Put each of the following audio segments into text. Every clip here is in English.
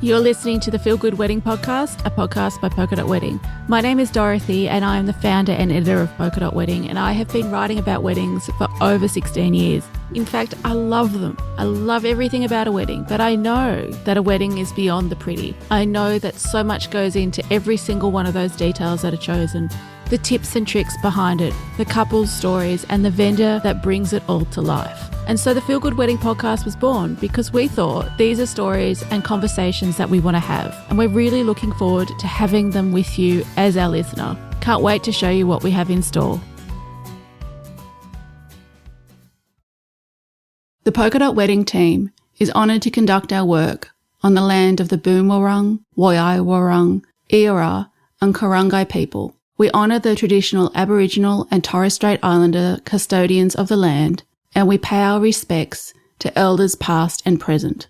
You're listening to the Feel Good Wedding Podcast, a podcast by Polka Dot Wedding. My name is Dorothy and I am the founder and editor of Polka Dot Wedding, and I have been writing about weddings for over 16 years. In fact, I love them. I love everything about a wedding, but I know that a wedding is beyond the pretty. I know that so much goes into every single one of those details that are chosen. The tips and tricks behind it, the couple's stories, and the vendor that brings it all to life. And so the Feel Good Wedding Podcast was born because we thought these are stories and conversations that we want to have. And we're really looking forward to having them with you as our listener. Can't wait to show you what we have in store. The Polka Dot Wedding team is honoured to conduct our work on the land of the Boonwurrung, Woiwurrung, Eora and Kurungay people. We honour the traditional Aboriginal and Torres Strait Islander custodians of the land, and we pay our respects to elders past and present.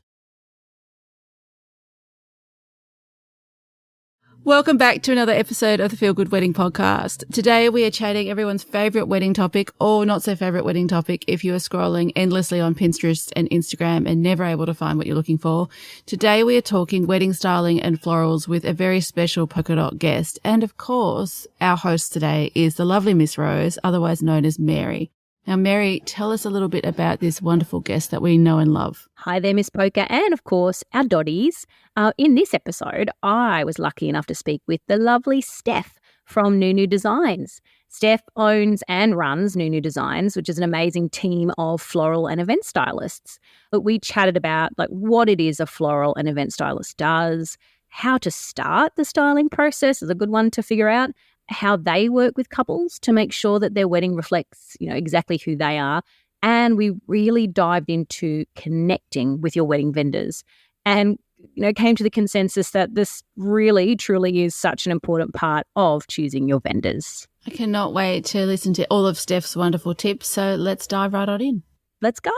Welcome back to another episode of the Feel Good Wedding Podcast. Today we are chatting everyone's favourite wedding topic, or not so favourite wedding topic if you are scrolling endlessly on Pinterest and Instagram and never able to find what you're looking for. Today we are talking wedding styling and florals with a very special polka dot guest. And of course, our host today is the lovely Miss Rose, otherwise known as Mary. Now, Mary, tell us a little bit about this wonderful guest that we know and love. Hi there, Miss Polka, and of course, our dotties. In this episode, I was lucky enough to speak with the lovely Steph from Nunu Designs. Steph owns and runs Nunu Designs, which is an amazing team of floral and event stylists. But we chatted about what it is a floral and event stylist does, how to start the styling process is a good one to figure out, how they work with couples to make sure that their wedding reflects, exactly who they are. And we really dived into connecting with your wedding vendors and, came to the consensus that this really, truly is such an important part of choosing your vendors. I cannot wait to listen to all of Steph's wonderful tips. So let's dive right on in. Let's go.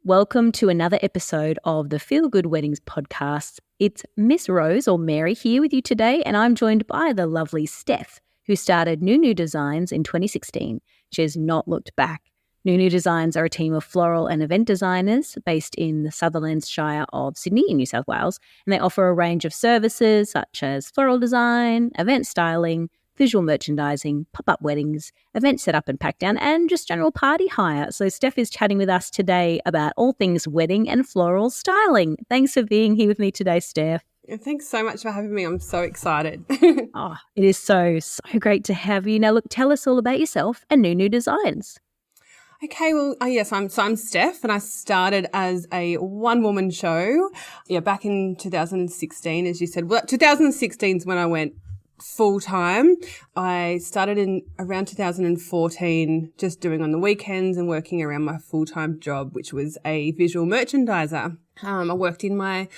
Welcome to another episode of the Feel Good Weddings podcast. It's Miss Rose, or Mary, here with you today, and I'm joined by the lovely Steph, who started Nunu Designs in 2016. She has not looked back. Nunu Designs are a team of floral and event designers based in the Sutherland Shire of Sydney in New South Wales, and they offer a range of services such as floral design, event styling, visual merchandising, pop-up weddings, event setup and pack down, and just general party hire. So Steph is chatting with us today about all things wedding and floral styling. Thanks for being here with me today, Steph. Thanks so much for having me. I'm so excited. Oh, it is so great to have you. Now, look, tell us all about yourself and Nunu Designs. Okay, well, yes, I'm Steph, and I started as a one-woman show, back in 2016, as you said. Well, 2016 is when I went full-time. I started in around 2014, just doing on the weekends and working around my full-time job, which was a visual merchandiser. I worked in my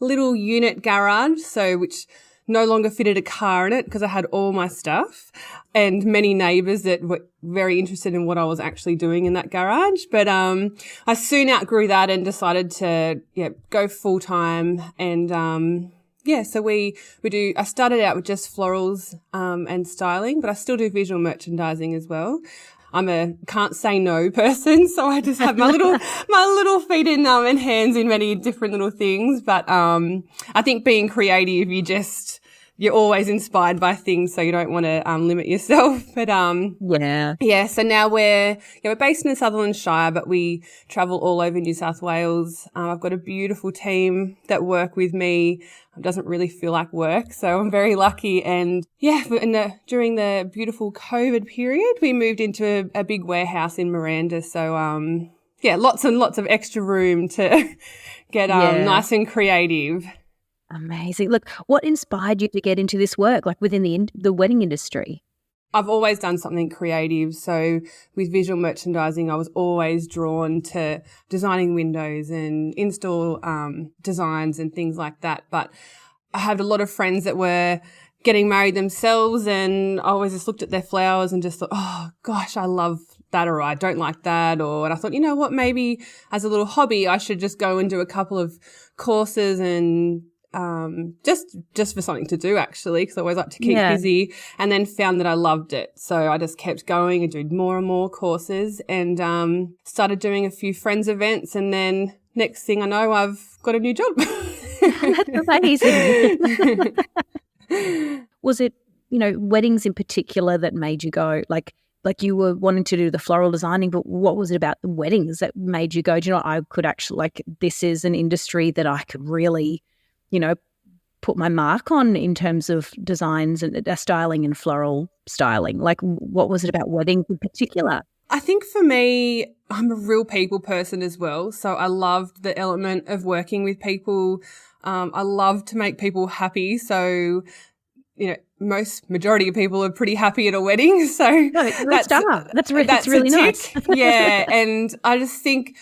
little unit garage, which no longer fitted a car in it because I had all my stuff, and many neighbours that were very interested in what I was actually doing in that garage. But I soon outgrew that and decided to go full-time. And so we do. I started out with just florals and styling, but I still do visual merchandising as well. I'm a can't say no person, so I just have my little feet in and hands in many different little things. But I think being creative, you're always inspired by things, so you don't want to limit yourself. But so now we're based in the Sutherland Shire, but we travel all over New South Wales. I've got a beautiful team that work with me. It doesn't really feel like work, so I'm very lucky. And during the beautiful COVID period, we moved into a big warehouse in Miranda. So lots and lots of extra room to get nice and creative. Amazing. Look, what inspired you to get into this work, within the wedding industry? I've always done something creative. So with visual merchandising, I was always drawn to designing windows and in-store designs and things like that. But I had a lot of friends that were getting married themselves, and I always just looked at their flowers and just thought, oh, gosh, I love that, or I don't like that. And I thought, you know what, maybe as a little hobby, I should just go and do a couple of courses and just for something to do, actually, because I always like to keep busy, and then found that I loved it. So I just kept going and doing more and more courses, and started doing a few friends events, and then next thing I know, I've got a new job. That's amazing. Was it, weddings in particular that made you go, like you were wanting to do the floral designing, but what was it about the weddings that made you go, do you know, I could actually, this is an industry that I could really, put my mark on in terms of designs and styling and floral styling? Like, what was it about weddings in particular? I think for me, I'm a real people person as well. So I loved the element of working with people. I love to make people happy. So, majority of people are pretty happy at a wedding. So that's really nice. Yeah. And I just think,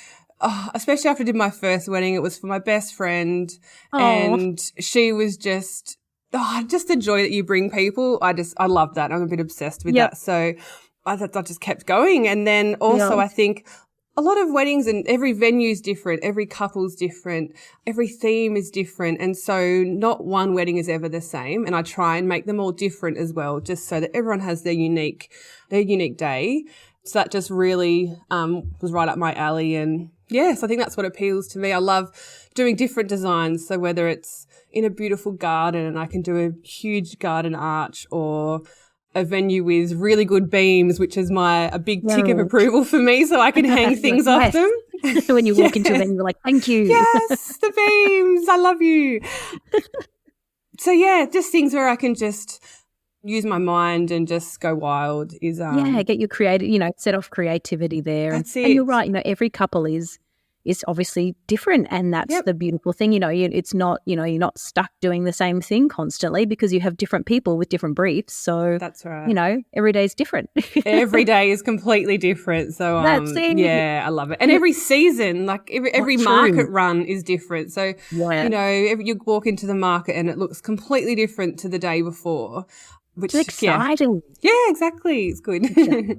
especially after I did my first wedding, it was for my best friend. And she was just the joy that you bring people. I love that. I'm a bit obsessed with that. So I just kept going. And then also I think a lot of weddings, and every venue's different, every couple's different, every theme is different. And so not one wedding is ever the same. And I try and make them all different as well, just so that everyone has their unique day. So that just really was right up my alley. And yes, I think that's what appeals to me. I love doing different designs. So whether it's in a beautiful garden and I can do a huge garden arch, or a venue with really good beams, which is a big tick of approval for me, so I can hang things off them. So when you walk into them, you're like, thank you. Yes, the beams, I love you. So just things where I can just use my mind and just go wild is get your creative, set off creativity there. That's and you're right, every couple is obviously different, and that's the beautiful thing. It's not, you're not stuck doing the same thing constantly, because you have different people with different briefs. So that's right. Every day is different. Every day is completely different. So that's it. Yeah, I love it. And every season, like every market run is different. So you walk into the market and it looks completely different to the day before. Which it's exciting. Yeah, exactly. It's good.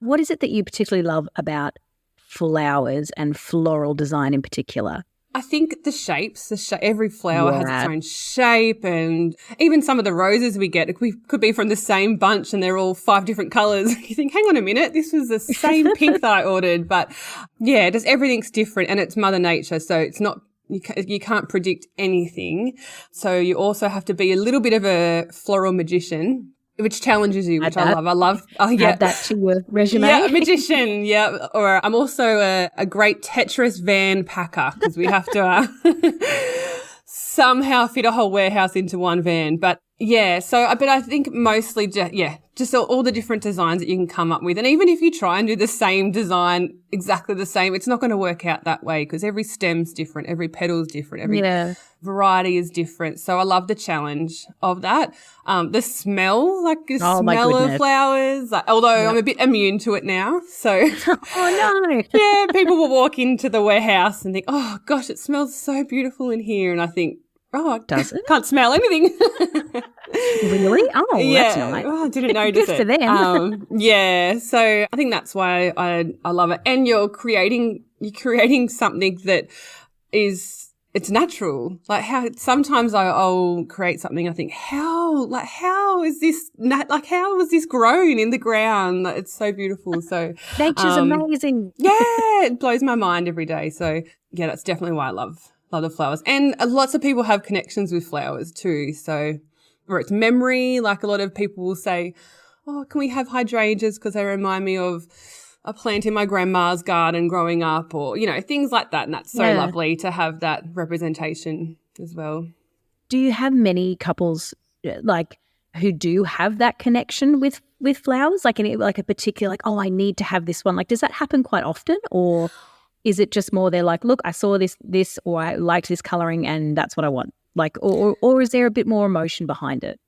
What is it that you particularly love about flowers and floral design in particular? I think the shapes, every flower has its own shape, and even some of the roses we get could be from the same bunch and they're all 5 different colours. You think, hang on a minute, this was the same pink that I ordered. But just everything's different, and it's Mother Nature, so it's not, you can't predict anything. So you also have to be a little bit of a floral magician, which challenges you, which I love. Add that to your resume. Yeah, magician. Yeah. Or I'm also a great Tetris van packer, because we have to somehow fit a whole warehouse into one van. But but I think mostly just all the different designs that you can come up with. And even if you try and do the same design, exactly the same, it's not going to work out that way, because every stem's different, every petal's different, every variety is different. So I love the challenge of that. The smell, smell of flowers, although I'm a bit immune to it now. So people will walk into the warehouse and think, oh gosh, it smells so beautiful in here. And I think, does it? Can't smell anything. Really? Oh, that's nice. I didn't notice it. Good for them. So I think that's why I love it. And you're creating something that it's natural. Like how sometimes I'll create something, I think, how is this how was this grown in the ground? Like, it's so beautiful. So nature's amazing. It blows my mind every day. So that's definitely why I love the flowers. And lots of people have connections with flowers too. So, or it's memory, like a lot of people will say, oh, can we have hydrangeas because they remind me of a plant in my grandma's garden growing up, or, things like that. And that's so lovely to have that representation as well. Do you have many couples who do have that connection with flowers? Like a particular, I need to have this one. Like, does that happen quite often, or is it just more they're like, look, I saw this, or I liked this colouring and that's what I want? Like, or is there a bit more emotion behind it?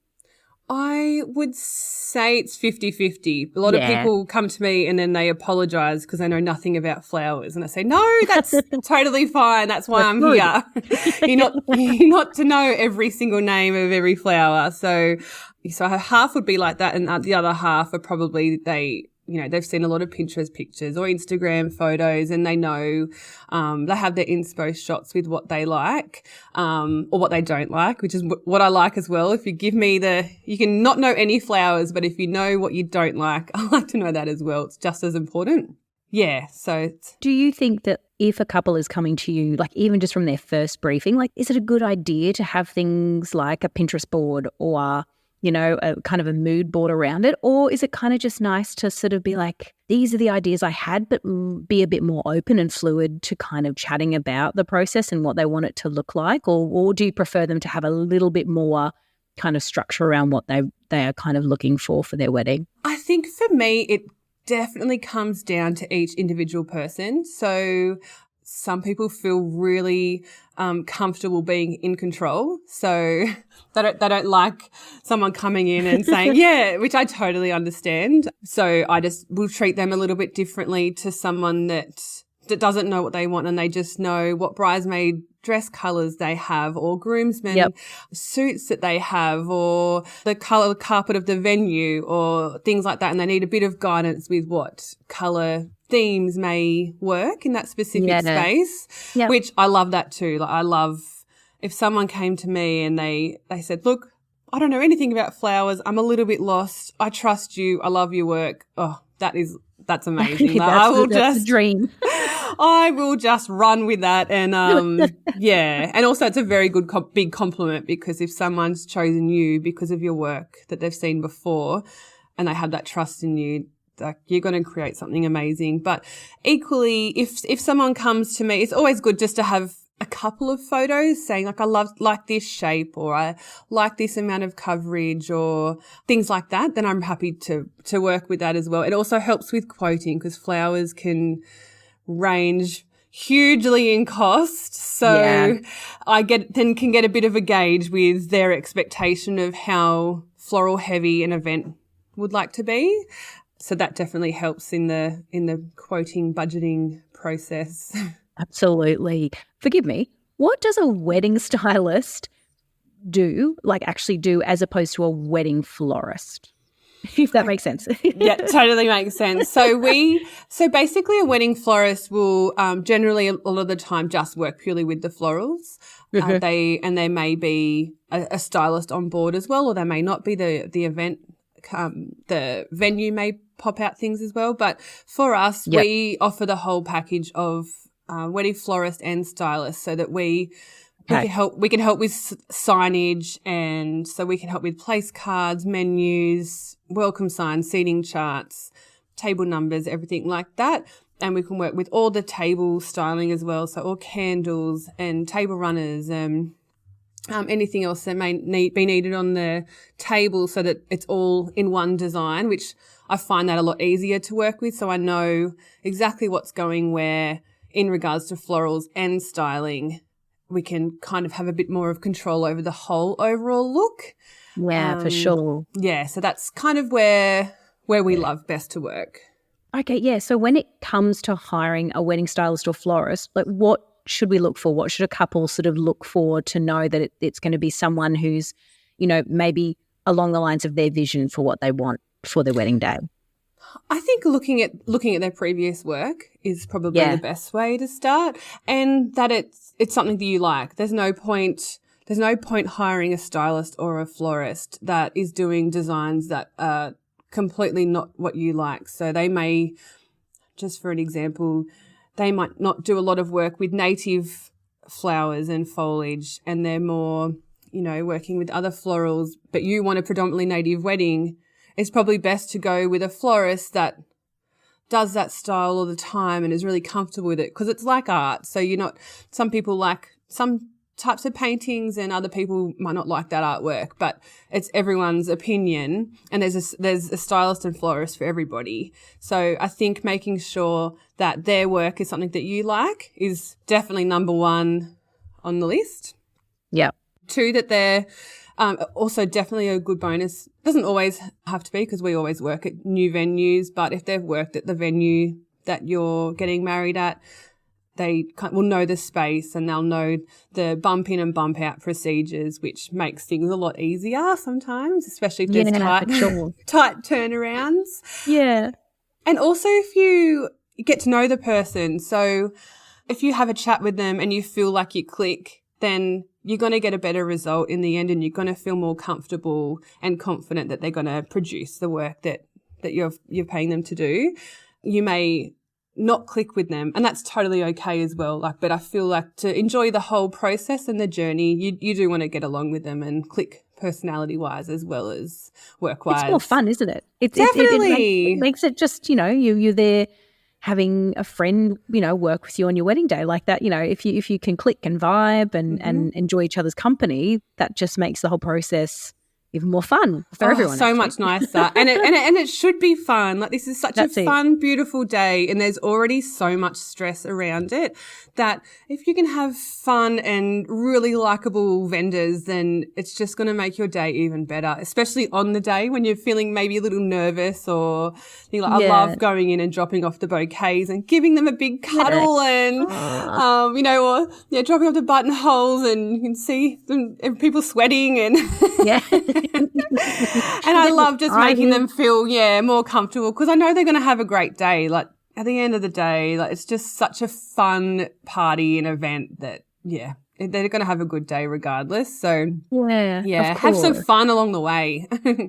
I would say it's 50-50. A lot of people come to me and then they apologise because they know nothing about flowers. And I say, no, that's totally fine. That's why I'm here. You're not to know every single name of every flower. So half would be like that, and the other half are probably they've seen a lot of Pinterest pictures or Instagram photos, and they know they have their inspo shots with what they like or what they don't like, which is what I like as well. If you give me you can not know any flowers, but if you know what you don't like, I like to know that as well. It's just as important. yeah, so it's, Do you think that if a couple is coming to you, like even just from their first briefing, like is it a good idea to have things like a Pinterest board or, you know, a kind of a mood board around it? Or is it kind of just nice to sort of be like, these are the ideas I had, but be a bit more open and fluid to kind of chatting about the process and what they want it to look like? Or do you prefer them to have a little bit more kind of structure around what they are kind of looking for their wedding? I think for me, it definitely comes down to each individual person. So some people feel really comfortable being in control. So they don't like someone coming in and saying, yeah, which I totally understand. So I just will treat them a little bit differently to someone that doesn't know what they want and they just know what bridesmaid dress colours they have or groomsmen suits that they have or the colour carpet of the venue or things like that, and they need a bit of guidance with what colour themes may work in that specific space, which I love that too. Like I love if someone came to me and they said, look, I don't know anything about flowers. I'm a little bit lost. I trust you. I love your work. Oh, that's amazing. That's a dream. I will just run with that. And, yeah. And also it's a very good, big compliment because if someone's chosen you because of your work that they've seen before and they have that trust in you, like you're going to create something amazing. But equally, if someone comes to me, it's always good just to have a couple of photos saying like, I like this shape or I like this amount of coverage or things like that, then I'm happy to work with that as well. It also helps with quoting because flowers can range hugely in cost. So I can get a bit of a gauge with their expectation of how floral heavy an event would like to be. So that definitely helps in the quoting budgeting process. Absolutely. Forgive me. What does a wedding stylist actually do as opposed to a wedding florist? If that makes sense. Yeah, totally makes sense. So basically a wedding florist will generally a lot of the time just work purely with the florals. There may be a stylist on board as well, or they may not be the event. The venue may pop out things as well. But for us, we offer the whole package of wedding florist and stylist so that we can help with signage, and so we can help with place cards, menus, welcome signs, seating charts, table numbers, everything like that. And we can work with all the table styling as well, so all candles and table runners and anything else that may be needed on the table so that it's all in one design, which I find that a lot easier to work with. So I know exactly what's going where in regards to florals and styling. We can kind of have a bit more of control over the whole overall look. Yeah, for sure. Yeah, so that's kind of where we love best to work. Okay, yeah. So when it comes to hiring a wedding stylist or florist, like what should we look for? What should a couple sort of look for to know that it's going to be someone who's, you know, maybe along the lines of their vision for what they want for their wedding day? I think looking at their previous work is probably the best way to start, and that it's something that you like. There's no point hiring a stylist or a florist that is doing designs that are completely not what you like. So they may, just for an example, they might not do a lot of work with native flowers and foliage, and they're more, you know, working with other florals, but you want a predominantly native wedding. It's probably best to go with a florist that does that style all the time and is really comfortable with it, because it's like art. So some people like some types of paintings and other people might not like that artwork, but it's everyone's opinion, and there's a stylist and florist for everybody. So I think making sure that their work is something that you like is definitely number one on the list. Yeah. 2, that they're also definitely a good bonus. Doesn't always have to be, because we always work at new venues, but if they've worked at the venue that you're getting married at, they will know the space and they'll know the bump in and bump out procedures, which makes things a lot easier sometimes, especially if there's tight turnarounds. Yeah. And also if you get to know the person, so if you have a chat with them and you feel like you click, then you're going to get a better result in the end, and you're going to feel more comfortable and confident that they're going to produce the work that you're paying them to do. You may not click with them, and that's totally okay as well. Like, but I feel like to enjoy the whole process and the journey, you do want to get along with them and click personality wise as well as work wise. It's more fun, isn't it? Definitely. It makes it just, you're there having a friend, work with you on your wedding day like that. If you can click and vibe and enjoy each other's company, that just makes the whole process even more fun for everyone. So much nicer. and it should be fun. Like, this is such a fun, beautiful day, and there's already so much stress around it that if you can have fun and really likable vendors, then it's just going to make your day even better, especially on the day when you're feeling maybe a little nervous, or I love going in and dropping off the bouquets and giving them a big cuddle and, dropping off the buttonholes, and you can see and people sweating and and I love just making them feel more comfortable, because I know they're going to have a great day. Like, at the end of the day, like, it's just such a fun party and event that they're going to have a good day regardless. So have some fun along the way.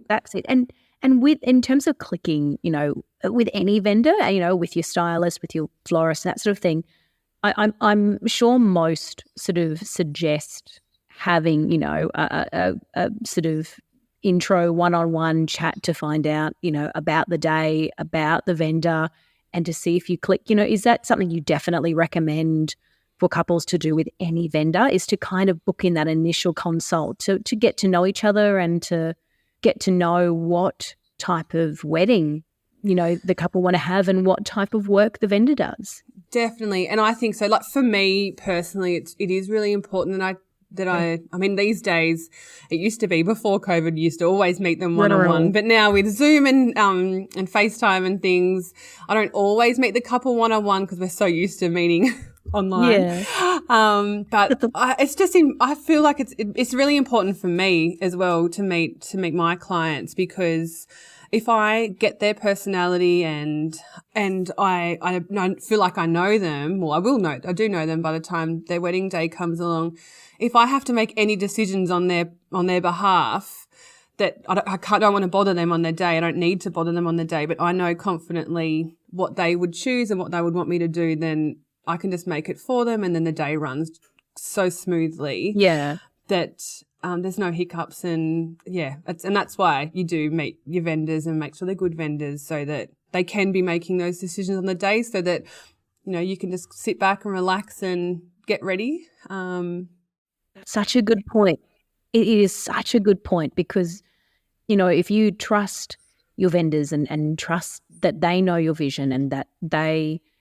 That's it. And in terms of clicking, with any vendor, with your stylist, with your florist, that sort of thing, I'm sure most sort of suggest having, a sort of intro one-on-one chat to find out, about the day, about the vendor, and to see if you click. Is that something you definitely recommend for couples to do with any vendor, is to kind of book in that initial consult to get to know each other and to get to know what type of wedding, the couple want to have and what type of work the vendor does? Definitely. And I think so. Like, for me personally, it is really important that I mean, these days, it used to be before COVID, you used to always meet them one-on-one. But now with Zoom and FaceTime and things, I don't always meet the couple one-on-one because we're so used to meeting online. Yeah. But I feel like it's really important for me as well to meet my clients, because if I get their personality and I feel like I know them, well, I do know them by the time their wedding day comes along. If I have to make any decisions on their behalf, that I don't want to bother them on their day. I don't need to bother them on the day, but I know confidently what they would choose and what they would want me to do, then I can just make it for them, and then the day runs so smoothly. Yeah. That there's no hiccups, and that's why you do meet your vendors and make sure they're good vendors, so that they can be making those decisions on the day, so that you can just sit back and relax and get ready. Such a good point. It is such a good point, because if you trust your vendors and trust that they know your vision and that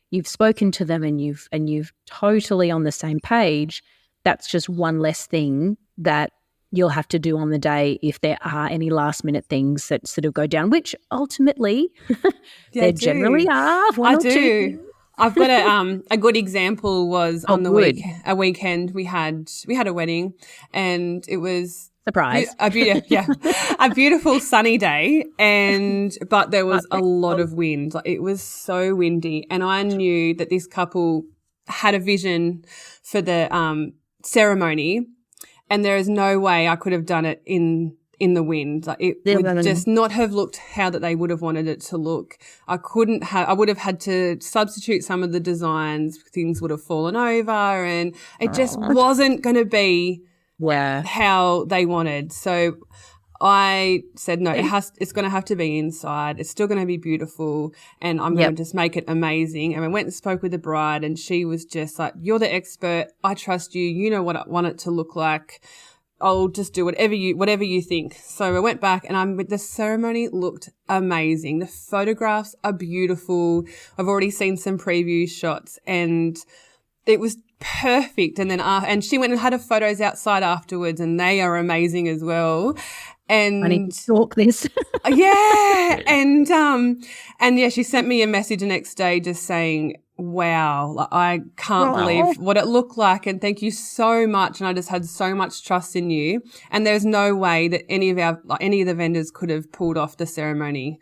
you've spoken to them and you've totally on the same page, that's just one less thing that you'll have to do on the day if there are any last minute things that sort of go down, which ultimately there generally are. I do. I've got a good example was on a weekend we had a wedding, and it was surprise a beautiful sunny day, but there was a lot of wind. Like, it was so windy, and I knew that this couple had a vision for the ceremony, and there is no way I could have done it in the wind. Like, it would just not have looked how that they would have wanted it to look. I would have had to substitute some of the designs. Things would have fallen over, and it just wasn't going to be how they wanted. So I said, no, it's going to have to be inside. It's still going to be beautiful, and I'm going to just make it amazing. And I went and spoke with the bride, and she was just like, you're the expert. I trust you. You know what I want it to look like. I'll just do whatever you think. So I went back, and the ceremony looked amazing. The photographs are beautiful. I've already seen some preview shots, and it was perfect. And then and she went and had her photos outside afterwards, and they are amazing as well. And I need to stalk this. She sent me a message the next day just saying, wow, like, I can't believe what it looked like, and thank you so much. And I just had so much trust in you. And there's no way that any of the vendors could have pulled off the ceremony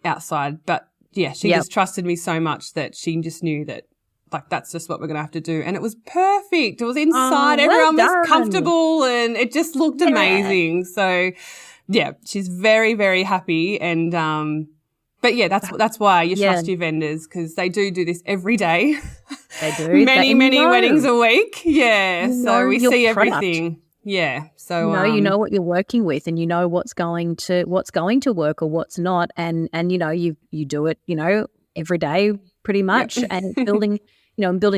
outside. But she just trusted me so much that she just knew that, like, that's just what we're going to have to do. And it was perfect. It was inside. Everyone was comfortable, and it just looked amazing. So she's very, very happy. And, But yeah, that's why you trust your vendors, because they do this every day. They do. many weddings a week. Yeah. So we see product. everything. Yeah. So you know what you're working with, and you know what's going to work or what's not, and you do it, every day pretty much, and building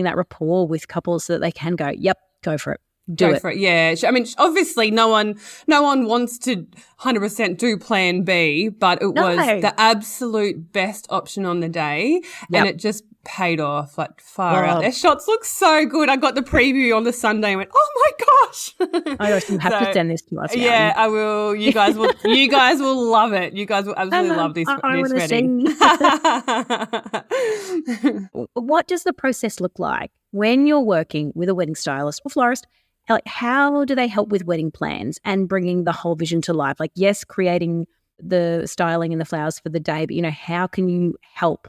that rapport with couples so that they can go, yep, go for it. Go for it. Yeah. I mean, obviously no one wants to 100% do plan B, but it was the absolute best option on the day. And it just paid off like far out. Their shots look so good. I got the preview on the Sunday and went, oh my gosh. I gosh, you have to send this to us. Yeah, I will. You guys will love it. You guys will absolutely love this wedding. What does the process look like when you're working with a wedding stylist or florist? Like, how do they help with wedding plans and bringing the whole vision to life? Like, yes, creating the styling and the flowers for the day, but, how can you help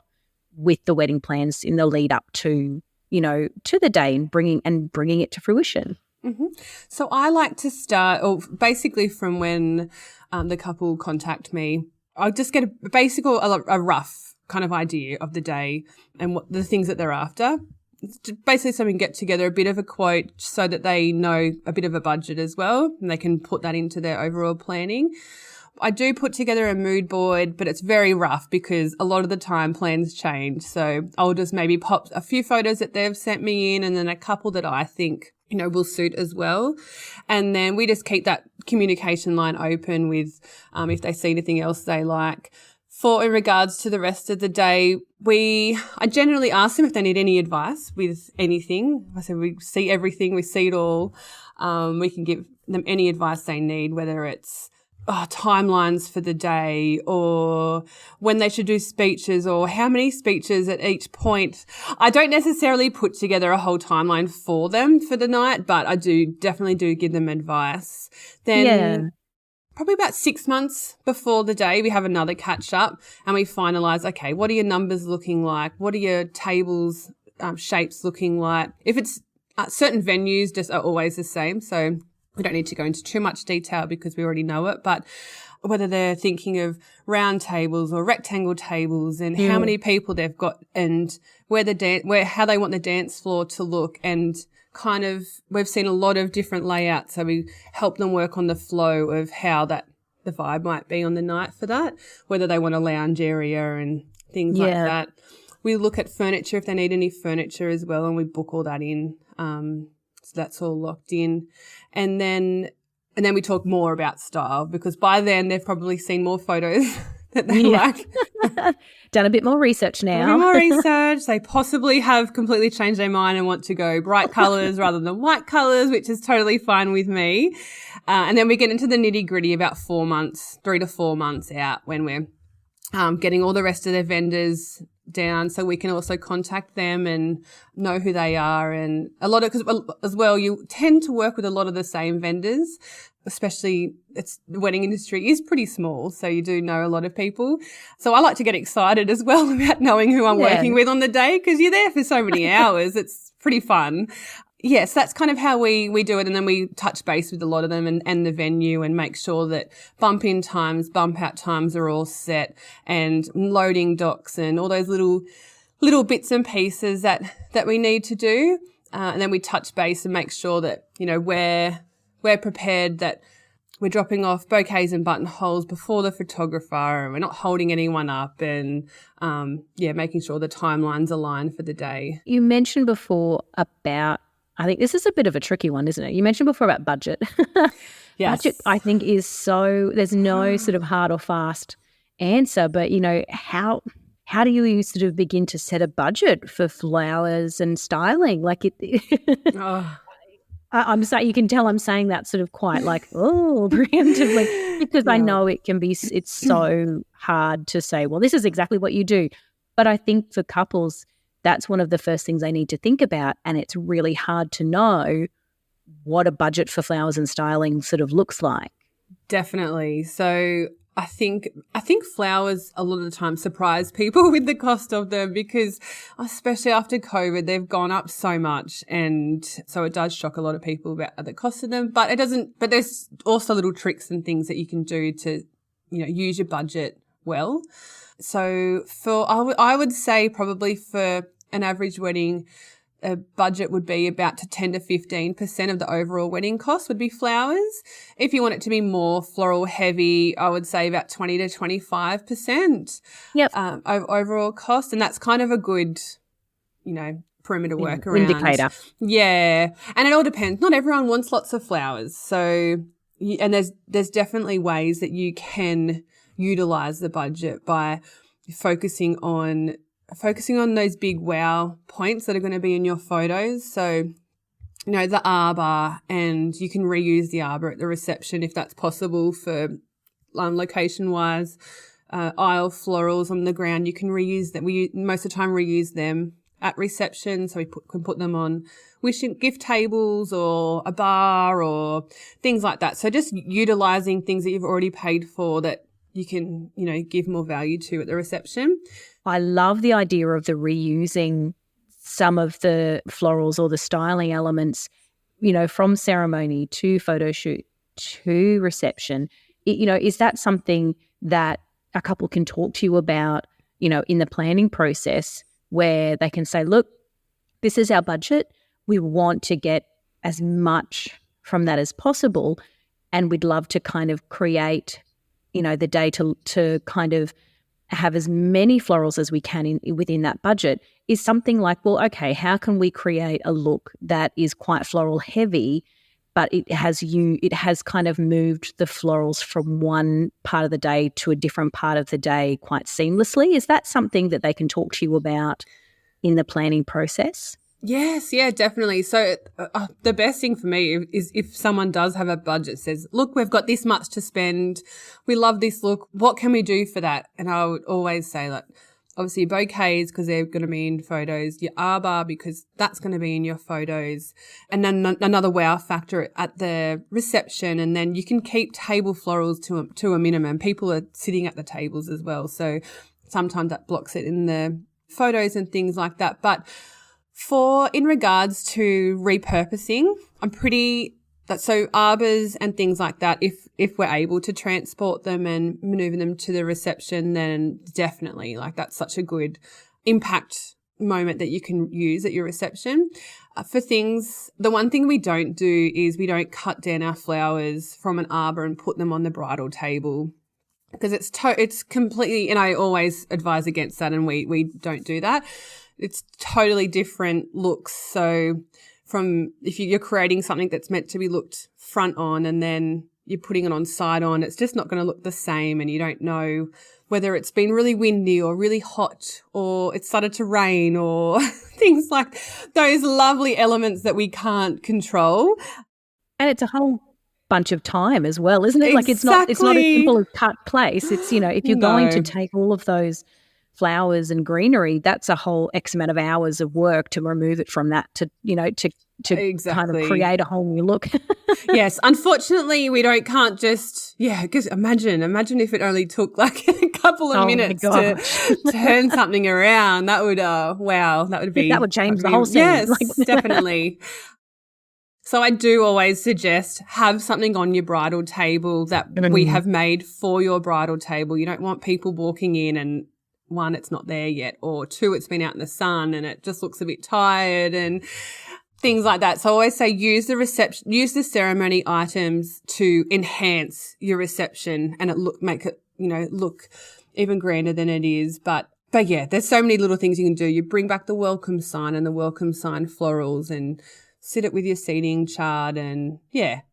with the wedding plans in the lead up to, to the day and bringing it to fruition? Mm-hmm. So I like to start, or basically from when the couple contact me, I'll just get a basic or a rough kind of idea of the day and what the things that they're after. Basically, so we can get together a bit of a quote so that they know a bit of a budget as well, and they can put that into their overall planning. I do put together a mood board, but it's very rough because a lot of the time plans change. So I'll just maybe pop a few photos that they've sent me in, and then a couple that I think, will suit as well. And then we just keep that communication line open with if they see anything else they like. In regards to the rest of the day, I generally ask them if they need any advice with anything. I said we see everything, we see it all. We can give them any advice they need, whether it's timelines for the day or when they should do speeches or how many speeches at each point. I don't necessarily put together a whole timeline for them for the night, but I definitely do give them advice. Then probably about 6 months before the day, we have another catch up and we finalize, okay, what are your numbers looking like? What are your tables shapes looking like? If it's certain venues just are always the same. So we don't need to go into too much detail because we already know it, but whether they're thinking of round tables or rectangle tables and how many people they've got and how they want the dance floor to look, and kind of we've seen a lot of different layouts, so we help them work on the flow of how the vibe might be on the night for that, whether they want a lounge area and things like that. We look at furniture if they need any furniture as well, and we book all that in. So that's all locked in. And then we talk more about style, because by then they've probably seen more photos that they like. Done a bit more research now. A bit more research. They possibly have completely changed their mind and want to go bright colours rather than white colours, which is totally fine with me. And then we get into the nitty-gritty about 3 to 4 months out, when we're getting all the rest of their vendors down, so we can also contact them and know who they are. And because as well, you tend to work with a lot of the same vendors, especially the wedding industry is pretty small, so you do know a lot of people. So I like to get excited as well about knowing who I'm working with on the day, because you're there for so many hours. It's pretty fun. Yes, that's kind of how we do it. And then we touch base with a lot of them and the venue and make sure that bump in times, bump out times are all set, and loading docks and all those little bits and pieces that we need to do. And then we touch base and make sure that, we're prepared, that we're dropping off bouquets and buttonholes before the photographer, and we're not holding anyone up, and making sure the timelines align for the day. You mentioned before about, I think this is a bit of a tricky one, isn't it? You mentioned before about budget. Yes. Budget, I think, is there's no sort of hard or fast answer, but, how do you sort of begin to set a budget for flowers and styling? Like I'm sorry, you can tell I'm saying that sort of quite like, preemptively, because I know it's so hard to say, well, this is exactly what you do. But I think for couples, that's one of the first things they need to think about, and it's really hard to know what a budget for flowers and styling sort of looks like. Definitely. So I think flowers a lot of the time surprise people with the cost of them, because especially after COVID, they've gone up so much, and so it does shock a lot of people about the cost of them. But there's also little tricks and things that you can do to, use your budget well. So I would say probably for an average wedding, a budget would be about to 10 to 15% of the overall wedding cost would be flowers. If you want it to be more floral heavy, I would say about 20 to 25% overall cost. And that's kind of a good, perimeter workaround. Indicator. Yeah. And it all depends. Not everyone wants lots of flowers. So, and there's definitely ways that you can utilize the budget by focusing on those big wow points that are going to be in your photos. So, the arbor, and you can reuse the arbor at the reception if that's possible for location wise. Aisle florals on the ground, you can reuse them. We most of the time reuse them at reception, so we can put them on gift tables or a bar or things like that. So just utilizing things that you've already paid for that you can, give more value to at the reception. I love the idea of the reusing some of the florals or the styling elements, from ceremony to photo shoot to reception. Is that something that a couple can talk to you about, in the planning process, where they can say, look, this is our budget. We want to get as much from that as possible, and we'd love to kind of create, the day to kind of have as many florals as we can within that budget. Is something like, well, okay, how can we create a look that is quite floral heavy, but it has kind of moved the florals from one part of the day to a different part of the day quite seamlessly? Is that something that they can talk to you about in the planning process? Yes, yeah, definitely. So the best thing for me is if someone does have a budget, says, look, we've got this much to spend. We love this look. What can we do for that? And I would always say, like, obviously your bouquets because they're going to be in photos, your arbor because that's going to be in your photos, and then another wow factor at the reception. And then you can keep table florals to a minimum. People are sitting at the tables as well, so sometimes that blocks it in the photos and things like that. But in regards to repurposing, so arbors and things like that, if we're able to transport them and maneuver them to the reception, then definitely, like, that's such a good impact moment that you can use at your reception. For things, the one thing we don't do is we don't cut down our flowers from an arbor and put them on the bridal table, because it's completely, and I always advise against that, and we don't do that. It's totally different looks. So if you're creating something that's meant to be looked front on and then you're putting it on side on, it's just not going to look the same, and you don't know whether it's been really windy or really hot or it's started to rain or things like those lovely elements that we can't control. And it's a whole bunch of time as well, isn't it? Exactly. Like it's not as simple as cut place. It's, if you're going to take all of those flowers and greenery, that's a whole X amount of hours of work to remove it from that to exactly. kind of create a whole new look. Yes, unfortunately we can't just, because imagine if it only took like a couple of minutes to turn something around. That would, that would change the whole scene. Yes, definitely. So I do always suggest have something on your bridal table that we have made for your bridal table. You don't want people walking in and, one, it's not there yet, or two, it's been out in the sun and it just looks a bit tired and things like that. So I always say use the ceremony items to enhance your reception and make it, look even grander than it is. But yeah, there's so many little things you can do. You bring back the welcome sign and the welcome sign florals and sit it with your seating chart, and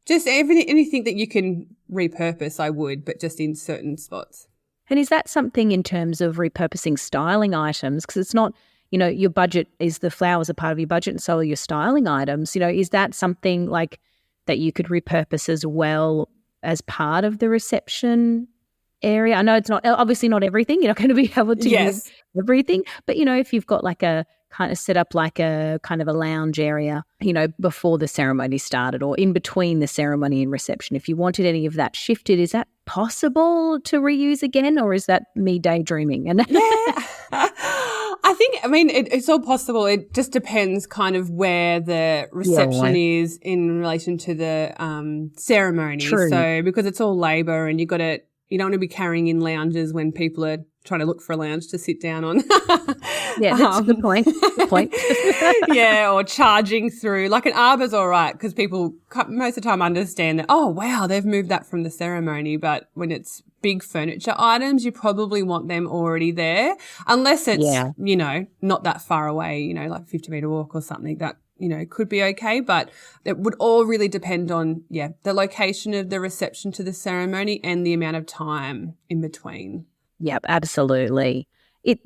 just anything that you can repurpose, I would, but just in certain spots. And is that something in terms of repurposing styling items? Because it's not, your budget is the flowers are part of your budget and so are your styling items. Is that something like that you could repurpose as well as part of the reception area? I know it's not, obviously not everything. You're not going to be able to use everything. But, if you've got like a kind of set up like a kind of a lounge area, before the ceremony started or in between the ceremony and reception, if you wanted any of that shifted, is that possible to reuse again, or is that me daydreaming? And it's all possible. It just depends kind of where the reception is in relation to the ceremony. True. So because it's all labour and you've got to you don't want to be carrying in lounges when people are trying to look for a lounge to sit down on. Yeah, that's a good point. Good point. Yeah, or charging through. Like an arbor's all right because people most of the time understand that, oh, wow, they've moved that from the ceremony. But when it's big furniture items, you probably want them already there unless it's, not that far away, like 50-meter walk or something that, could be okay. But it would all really depend on, the location of the reception to the ceremony and the amount of time in between. Yep, absolutely. And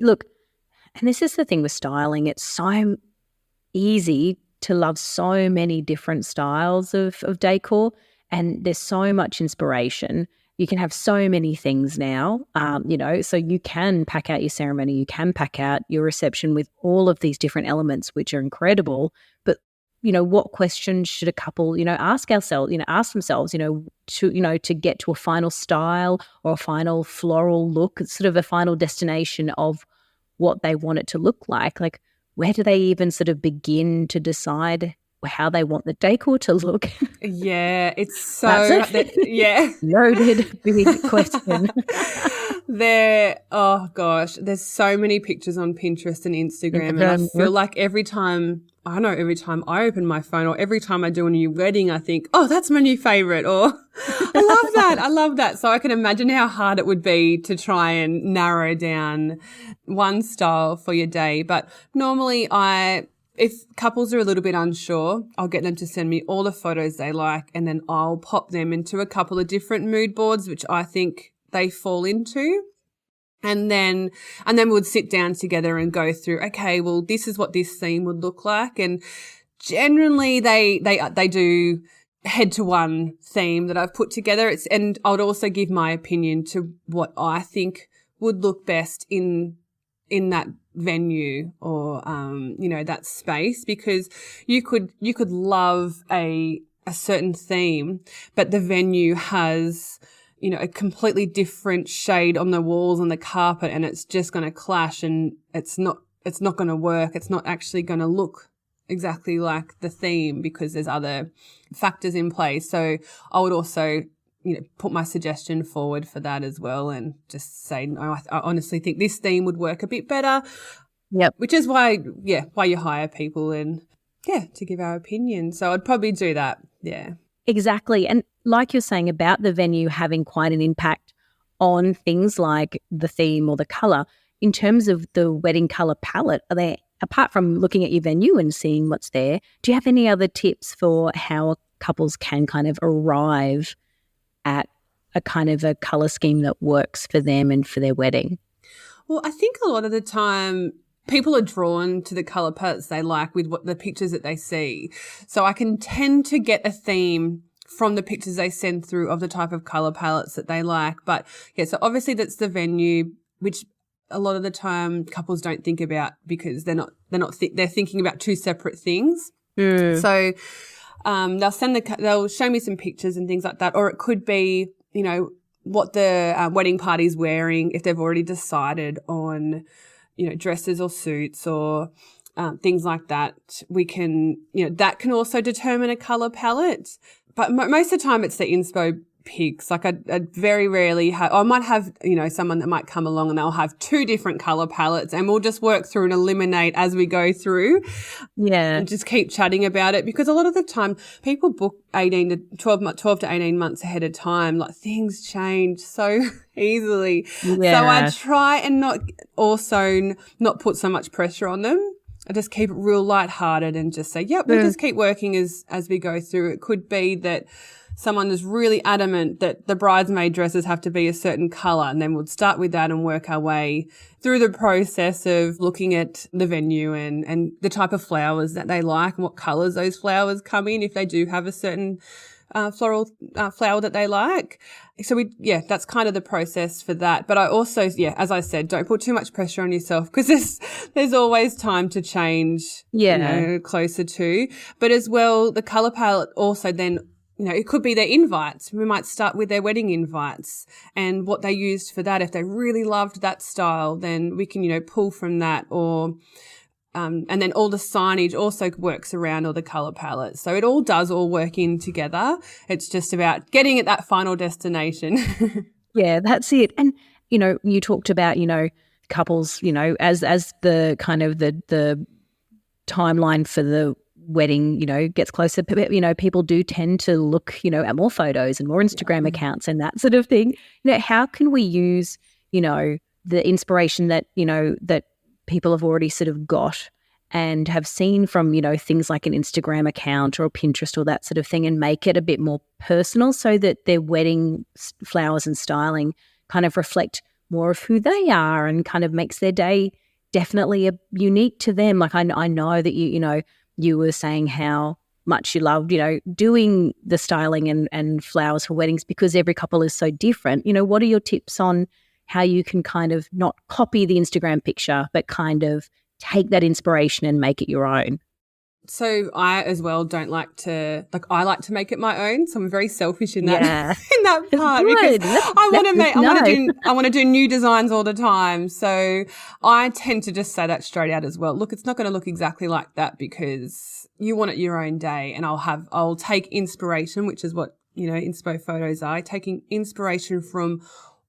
this is the thing with styling. It's so easy to love so many different styles of decor, and there's so much inspiration. You can have so many things now, so you can pack out your ceremony, you can pack out your reception with all of these different elements, which are incredible. But, what questions should a couple, ask themselves, to get to a final style or a final floral look, sort of a final destination of what they want it to look like. Like, where do they even sort of begin to decide how they want the decor to look? Yeah, it's so loaded big question. There's so many pictures on Pinterest and Instagram, and I feel like every time I open my phone or every time I do a new wedding, I think, oh, that's my new favorite, or I love that. So I can imagine how hard it would be to try and narrow down one style for your day. But normally if couples are a little bit unsure, I'll get them to send me all the photos they like, and then I'll pop them into a couple of different mood boards, which I think they fall into. And then we'd sit down together and go through, okay, well, this is what this theme would look like. And generally they do head to one theme that I've put together. And I would also give my opinion to what I think would look best in that venue or, that space, because you could love a certain theme, but the venue has, a completely different shade on the walls and the carpet, and it's just going to clash, and it's not going to work. It's not actually going to look exactly like the theme because there's other factors in place. So I would also, put my suggestion forward for that as well, and just say, no, I honestly think this theme would work a bit better. Yep. Which is why you hire people and, to give our opinion. So I'd probably do that. Yeah. Exactly. And like you're saying about the venue having quite an impact on things like the theme or the colour, in terms of the wedding colour palette, are there, apart from looking at your venue and seeing what's there, do you have any other tips for how couples can kind of arrive at a kind of a colour scheme that works for them and for their wedding? Well, I think a lot of the time people are drawn to the colour palettes they like with the pictures that they see. So I can tend to get a theme from the pictures they send through of the type of colour palettes that they like. But so obviously that's the venue, which a lot of the time couples don't think about because they're thinking about two separate things. So they'll show me some pictures and things like that, or it could be, what the wedding party's wearing if they've already decided on, dresses or suits or things like that. We can, that can also determine a colour palette. But most of the time it's the inspo pics. Like I very rarely I might have, someone that might come along and they'll have two different colour palettes, and we'll just work through and eliminate as we go through. Yeah. And just keep chatting about it, because a lot of the time people book 12 to 18 months ahead of time. Like, things change so easily. Yeah. So I try and not put so much pressure on them. I just keep it real lighthearted and just say, we'll just keep working as we go through. It could be that someone is really adamant that the bridesmaid dresses have to be a certain colour, and then we'll start with that and work our way through the process of looking at the venue and the type of flowers that they like and what colours those flowers come in if they do have a certain floral flower that they like. So that's kind of the process for that. But I also, as I said, don't put too much pressure on yourself, because there's always time to change, closer to. But as well, the colour palette also then, it could be their invites. We might start with their wedding invites and what they used for that. If they really loved that style, then we can, pull from that, or and then all the signage also works around all the colour palettes. So it all does all work in together. It's just about getting at that final destination. Yeah, that's it. And, you talked about, couples, as the kind of the timeline for the wedding, gets closer, people do tend to look, at more photos and more Instagram accounts and that sort of thing. How can we use, the inspiration that, that people have already sort of got and have seen from, things like an Instagram account or a Pinterest or that sort of thing, and make it a bit more personal so that their wedding flowers and styling kind of reflect more of who they are and kind of makes their day definitely unique to them. Like I know that you were saying how much you loved, doing the styling and flowers for weddings because every couple is so different. What are your tips on how you can kind of not copy the Instagram picture, but kind of take that inspiration and make it your own? So I as well don't like to, I like to make it my own. So I'm very selfish in that, in that part because I want to do new designs all the time. So I tend to just say that straight out as well. Look, it's not going to look exactly like that because you want it your own day, and I'll take inspiration, which is what, inspo photos are, taking inspiration from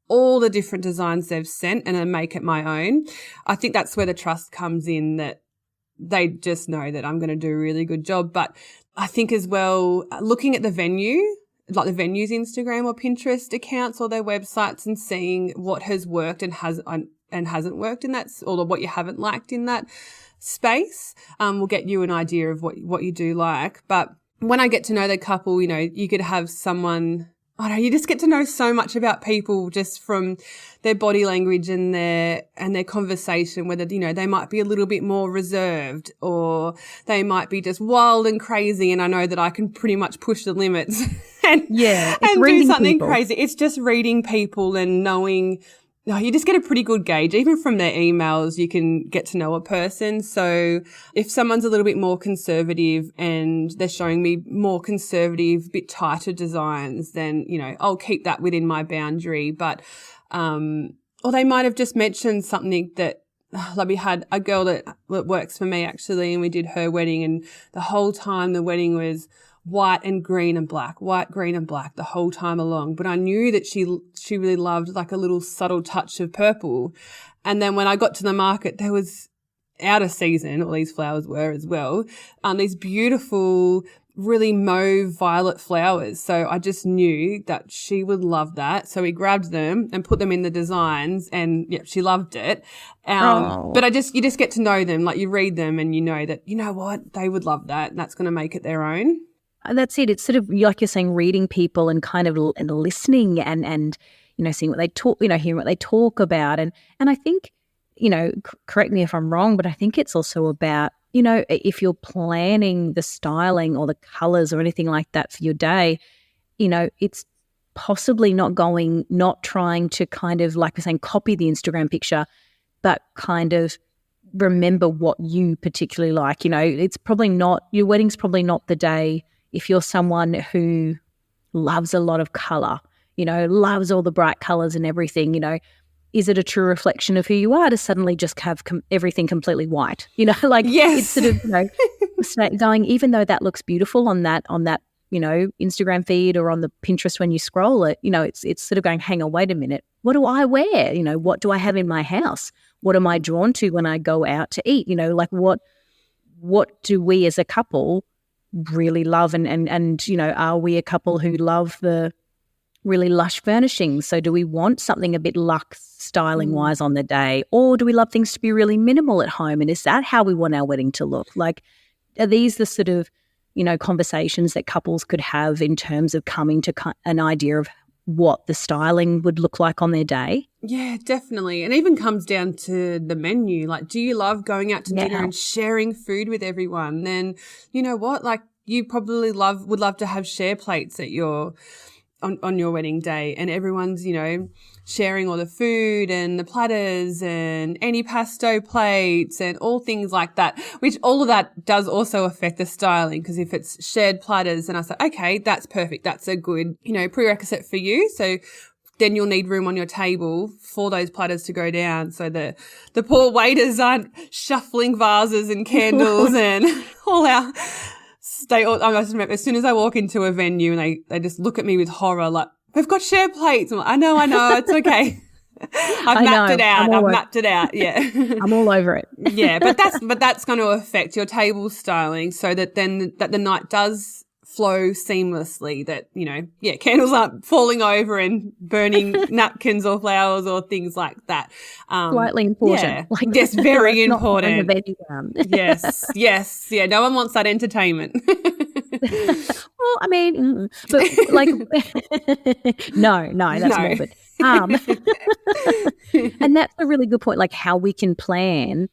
all the different designs they've sent and then make it my own. I think that's where the trust comes in, that they just know that I'm going to do a really good job. But I think as well, looking at the venue, like the venue's Instagram or Pinterest accounts or their websites, and seeing what has worked and hasn't worked in that, or what you haven't liked in that space, will get you an idea of what you do like. But when I get to know the couple, you could have someone, I don't know, you just get to know so much about people just from their body language and their conversation, whether, they might be a little bit more reserved or they might be just wild and crazy. And I know that I can pretty much push the limits and do something crazy. It's just reading people and knowing, you just get a pretty good gauge. Even from their emails, you can get to know a person. So if someone's a little bit more conservative and they're showing me more conservative, bit tighter designs, then, I'll keep that within my boundary. But, or they might have just mentioned something that, like we had a girl that works for me actually, and we did her wedding, and the whole time the wedding was white, green and black the whole time along. But I knew that she really loved like a little subtle touch of purple. And then when I got to the market, there was out of season, all these flowers were as well, these beautiful, really mauve violet flowers. So I just knew that she would love that. So we grabbed them and put them in the designs, and she loved it. But you just get to know them, like you read them and you know that, what, they would love that, and that's going to make it their own. That's it. It's sort of like you're saying, reading people and kind of and listening and seeing what they talk, hearing what they talk about. And I think, correct me if I'm wrong, but I think it's also about, if you're planning the styling or the colours or anything like that for your day, it's possibly not trying to kind of, like we're saying, copy the Instagram picture, but kind of remember what you particularly like. It's probably not, your wedding's probably not the day. If you're someone who loves a lot of colour, loves all the bright colours and everything, is it a true reflection of who you are to suddenly just have everything completely white? It's sort of, going, even though that looks beautiful on that, Instagram feed or on the Pinterest when you scroll it, it's sort of going, hang on, wait a minute. What do I wear? What do I have in my house? What am I drawn to when I go out to eat? What do we as a couple really love, and are we a couple who love the really lush furnishings? So do we want something a bit luxe styling wise on the day, or do we love things to be really minimal at home, and is that how we want our wedding to look? Like, are these the sort of conversations that couples could have in terms of coming to an idea of what the styling would look like on their day? Yeah, definitely. And even comes down to the menu. Like, do you love going out to dinner and sharing food with everyone? Then, you know what? Like, you probably would love to have share plates at on your wedding day, and everyone's, sharing all the food and the platters and any pesto plates and all things like that, which all of that does also affect the styling, because if it's shared platters, and I say, okay, that's perfect. That's a good, prerequisite for you. So then you'll need room on your table for those platters to go down, so the poor waiters aren't shuffling vases and candles and all I just remember, as soon as I walk into a venue and they just look at me with horror, like, we've got share plates. I'm like, I know, it's okay. I've mapped it out. Yeah. I'm all over it. Yeah, but that's going to affect your table styling so that then that the night does flow seamlessly, that, candles aren't falling over and burning napkins or flowers or things like that. Slightly important. Yeah. Yes, very important. Yes. Yes. Yeah, no one wants that entertainment. Well, I mean, but like, no, that's morbid. And that's a really good point, like how we can plan,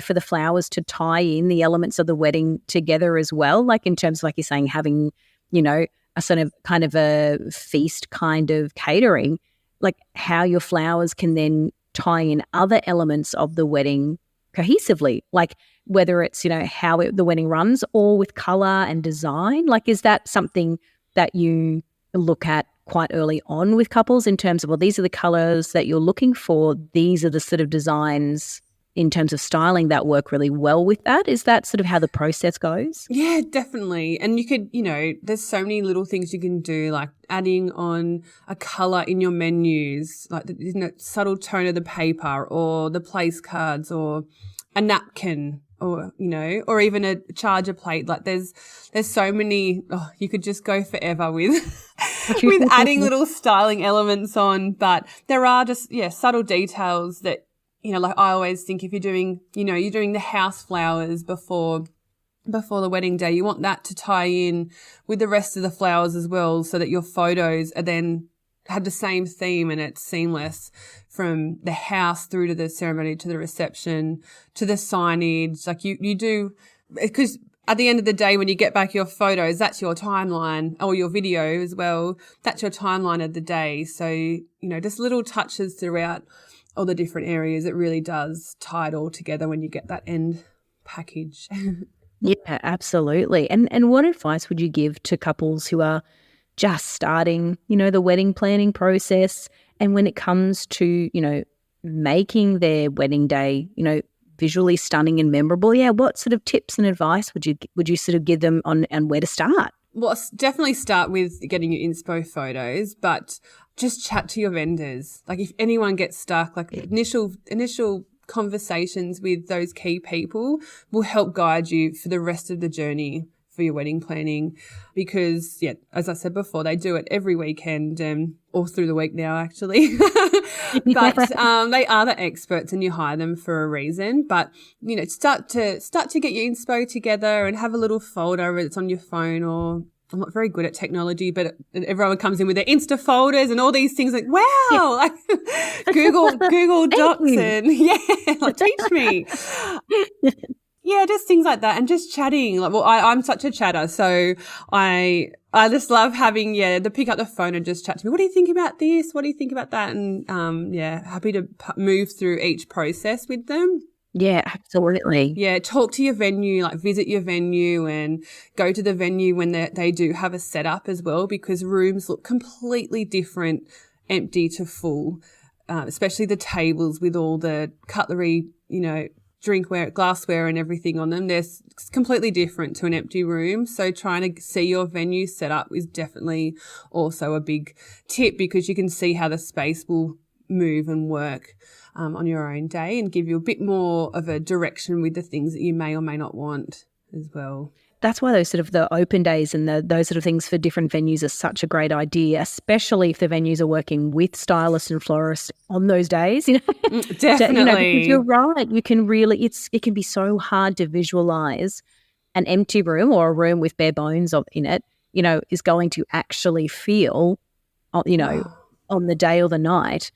for the flowers to tie in the elements of the wedding together as well, like in terms of, like you're saying, having, a sort of kind of a feast kind of catering, like how your flowers can then tie in other elements of the wedding cohesively, like whether it's, how the wedding runs or with colour and design. Like, is that something that you look at quite early on with couples in terms of, well, these are the colours that you're looking for, these are the sort of designs in terms of styling that work really well with that? Is that sort of how the process goes? Yeah, definitely. And you could, there's so many little things you can do, like adding on a colour in your menus, like the subtle tone of the paper or the place cards or a napkin or, or even a charger plate. Like there's so many, you could just go forever with with adding little styling elements on. But there are just, subtle details that, like I always think if you're doing, you're doing the house flowers before the wedding day, you want that to tie in with the rest of the flowers as well, so that your photos are then have the same theme and it's seamless from the house through to the ceremony, to the reception, to the signage. Like you do, because at the end of the day, when you get back your photos, that's your timeline, or your video as well. That's your timeline of the day. So, just little touches throughout all the different areas. It really does tie it all together when you get that end package. Yeah, absolutely. And what advice would you give to couples who are just starting, the wedding planning process, and when it comes to, making their wedding day, visually stunning and memorable? Yeah, what sort of tips and advice would you sort of give them on and where to start? Well, definitely start with getting your inspo photos, but just chat to your vendors. Like if anyone gets stuck, like initial conversations with those key people will help guide you for the rest of the journey for your wedding planning, because, as I said before, they do it every weekend, all through the week now, actually. But they are the experts and you hire them for a reason. But, start to get your inspo together and have a little folder that's on your phone, or I'm not very good at technology, but everyone comes in with their Insta folders and all these things, like, wow, like Google Docs and like teach me. Yeah, just things like that, and just chatting. Like, well, I'm such a chatter, so I just love having to pick up the phone and just chat to me. What do you think about this? What do you think about that? And happy to move through each process with them. Yeah, absolutely. Yeah, talk to your venue, like visit your venue and go to the venue when they do have a setup as well, because rooms look completely different, empty to full, especially the tables with all the cutlery, drinkware, glassware and everything on them. They're completely different to an empty room. So trying to see your venue set up is definitely also a big tip, because you can see how the space will move and work on your own day, and give you a bit more of a direction with the things that you may or may not want as well. That's why those sort of the open days and those sort of things for different venues are such a great idea, especially if the venues are working with stylists and florists on those days. Definitely. Because you're right. You can really, it can be so hard to visualize an empty room or a room with bare bones in it, is going to actually feel, on the day or the night.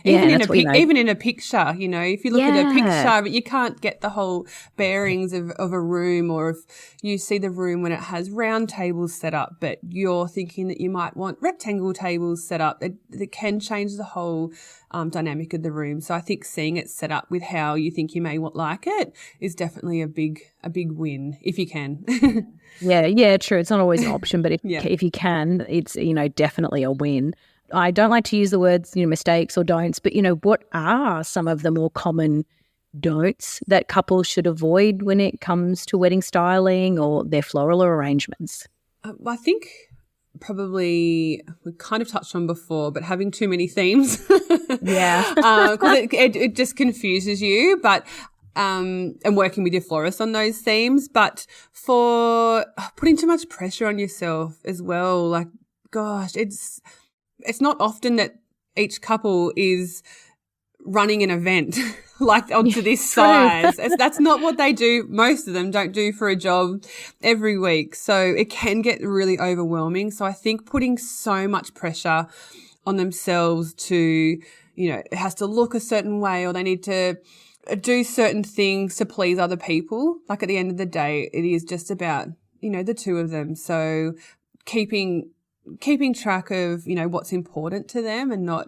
Even in a picture, if you look at a picture, but you can't get the whole bearings of a room, or if you see the room when it has round tables set up, but you're thinking that you might want rectangle tables set up, it can change the whole dynamic of the room. So I think seeing it set up with how you think you may like it is definitely a big win if you can. Yeah, true. It's not always an option, but if you can, it's, definitely a win. I don't like to use the words, mistakes or don'ts, but, what are some of the more common don'ts that couples should avoid when it comes to wedding styling or their floral arrangements? I think probably we kind of touched on before, but having too many themes. Yeah. Because it just confuses you, but and working with your florist on those themes. But for putting too much pressure on yourself as well, like, gosh, it's not often that each couple is running an event like onto this size. That's not what they do. Most of them don't do for a job every week. So it can get really overwhelming. So I think putting so much pressure on themselves to, you know, it has to look a certain way, or they need to do certain things to please other people. Like at the end of the day, it is just about, you know, the two of them. So keeping track of, you know, what's important to them and not,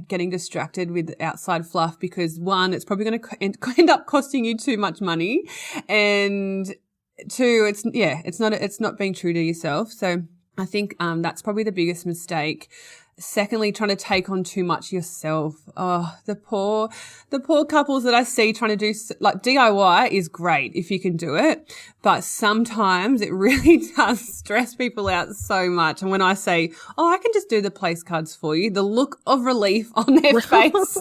getting distracted with outside fluff, because one, it's probably going to end up costing you too much money, and two, it's not being true to yourself. So I think that's probably the biggest mistake. Secondly, trying to take on too much yourself. Oh, the poor couples that I see trying to do, like, DIY is great if you can do it, but sometimes it really does stress people out so much. And when I say, oh, I can just do the place cards for you, the look of relief on their face.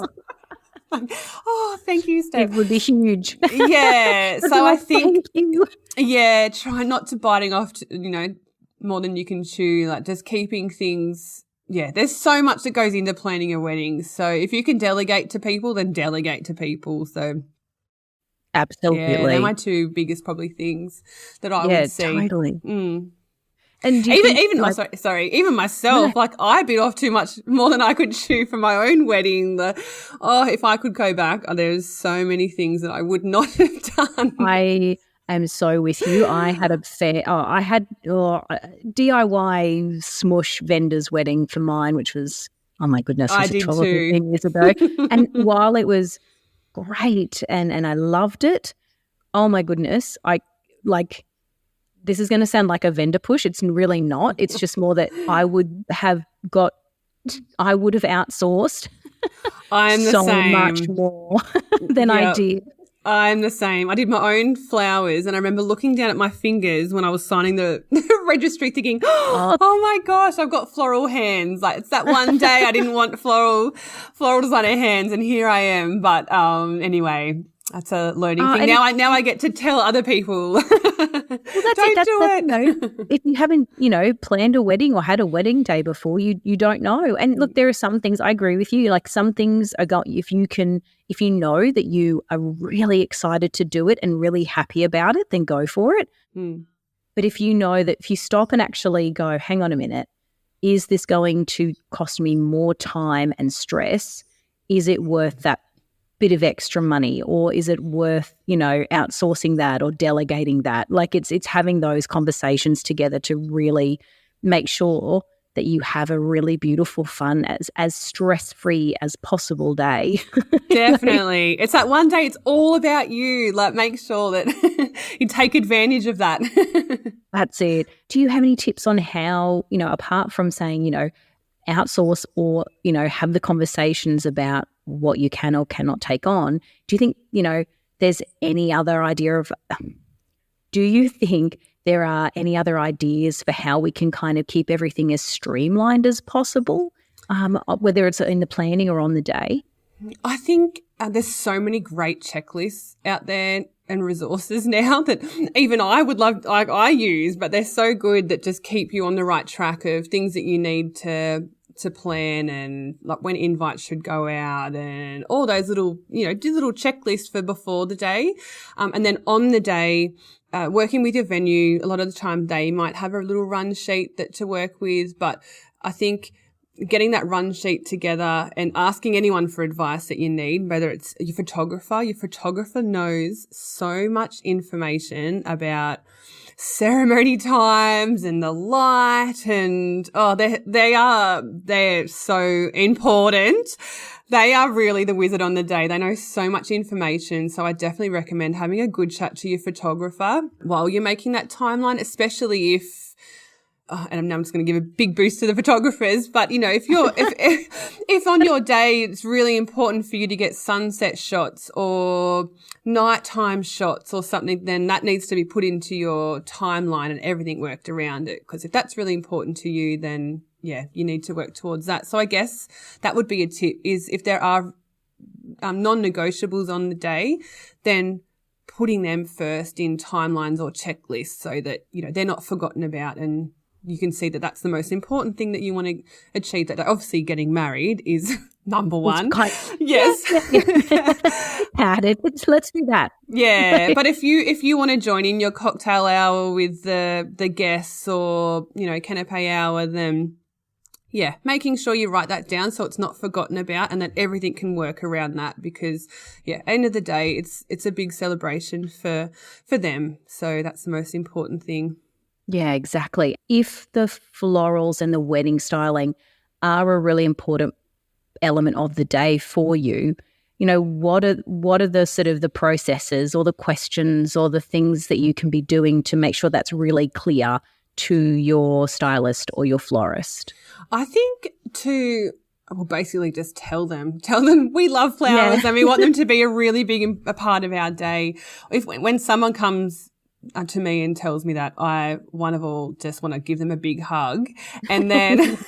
Like, oh, thank you, Steph. It would be huge. Yeah. So I think, thank you. Yeah, try not to biting off, more than you can chew, like just keeping things. Yeah, there's so much that goes into planning a wedding. So if you can delegate to people, then delegate to people. So absolutely, they're my two biggest probably things that I would see. Yeah, totally. Mm. And even myself, like I bit off too much more than I could chew for my own wedding. If I could go back, there's so many things that I would not have done. I'm so with you. I had a DIY smush vendor's wedding for mine, which was, oh my goodness, I did 12 or too. 15 years ago. And while it was great and I loved it, oh my goodness, this is going to sound like a vendor push. It's really not. It's just more that I would have outsourced so much more than I did. I'm the same. I did my own flowers, and I remember looking down at my fingers when I was signing the registry thinking, oh my gosh, I've got floral hands. Like, it's that one day I didn't want floral designer hands, and here I am. But anyway, that's a learning thing. Now I get to tell other people. Well, don't do it. If you haven't, planned a wedding or had a wedding day before, you don't know. And look, there are some things, I agree with you. Like, some things if you know that you are really excited to do it and really happy about it, then go for it. Mm. But if you know that if you stop and actually go, hang on a minute, is this going to cost me more time and stress? Is it worth that bit of extra money, or is it worth, outsourcing that or delegating that? Like, it's having those conversations together to really make sure that you have a really beautiful, fun, as stress-free as possible day. Definitely. It's that one day it's all about you. Like, make sure that you take advantage of that. That's it. Do you have any tips on how, apart from saying, outsource or, have the conversations about what you can or cannot take on, do you think, there's any other idea of, do you think there are any other ideas for how we can kind of keep everything as streamlined as possible, whether it's in the planning or on the day? I think there's so many great checklists out there and resources now that even I would love, like, I use, but they're so good that just keep you on the right track of things that you need to plan, and like when invites should go out and all those little, do little checklists for before the day. And then on the day, working with your venue, a lot of the time they might have a little run sheet to work with, but I think getting that run sheet together and asking anyone for advice that you need, whether it's your photographer knows so much information about ceremony times and the light, and they're so important. They are really the wizard on the day. They know so much information. So I definitely recommend having a good chat to your photographer while you're making that timeline, especially if and I'm just going to give a big boost to the photographers, but if on your day it's really important for you to get sunset shots or nighttime shots or something, then that needs to be put into your timeline and everything worked around it. Because if that's really important to you, then yeah, you need to work towards that. So I guess that would be a tip, is if there are non-negotiables on the day, then putting them first in timelines or checklists so that, they're not forgotten about, and you can see that that's the most important thing that you want to achieve that day. Obviously, getting married is number one. Yes. Added. Let's do that. Yeah. But if you want to join in your cocktail hour with the guests or, canapé hour, then yeah, making sure you write that down so it's not forgotten about and that everything can work around that, because yeah, end of the day, it's a big celebration for them. So that's the most important thing. Yeah, exactly. If the florals and the wedding styling are a really important element of the day for you, what are the sort of the processes or the questions or the things that you can be doing to make sure that's really clear to your stylist or your florist? I think basically just tell them we love flowers and we want them to be a really big a part of our day. When someone comes to me and tells me that, I, one of all, just want to give them a big hug. And then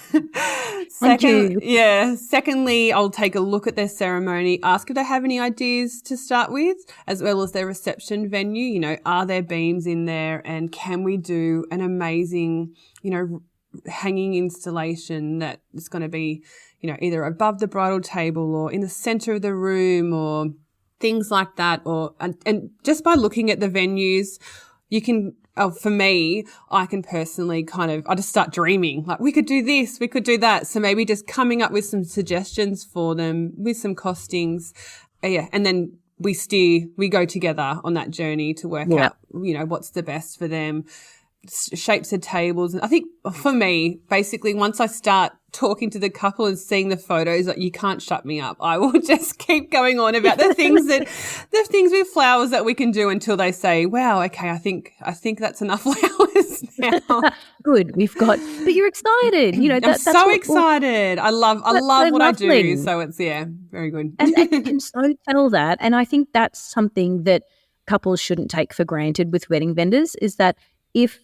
secondly, I'll take a look at their ceremony, ask if they have any ideas to start with, as well as their reception venue. Are there beams in there, and can we do an amazing, hanging installation that is going to be, either above the bridal table or in the center of the room or things like that. And just by looking at the venues, you can, for me, I can personally I just start dreaming, like we could do this, we could do that. So maybe just coming up with some suggestions for them with some costings. And then we go together on that journey to work out, what's the best for them, shapes of tables. And I think for me, basically, once I start talking to the couple and seeing the photos, like, you can't shut me up. I will just keep going on about the things with flowers that we can do until they say, wow, okay, I think that's enough flowers now. Good. But you're excited. I'm so excited. I love what I do. So it's, very good. And you can so tell that. And I think that's something that couples shouldn't take for granted with wedding vendors, is that if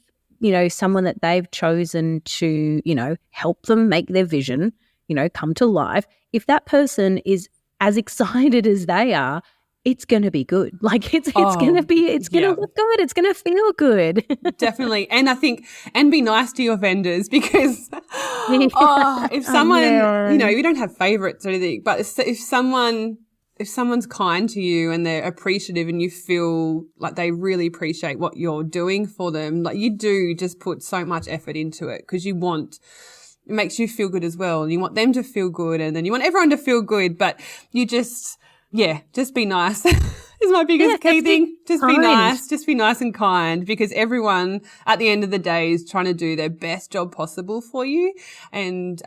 someone that they've chosen to, help them make their vision, come to life, if that person is as excited as they are, it's going to be good. Like it's going to look good. It's going to feel good. Definitely. And I think, and be nice to your vendors, because if someone, you don't have favorites or anything, but if someone's kind to you and they're appreciative and you feel like they really appreciate what you're doing for them, like you do just put so much effort into it, because it makes you feel good as well. And you want them to feel good, and then you want everyone to feel good, but you just be nice is my biggest key thing. Just be nice and kind, because everyone at the end of the day is trying to do their best job possible for you. And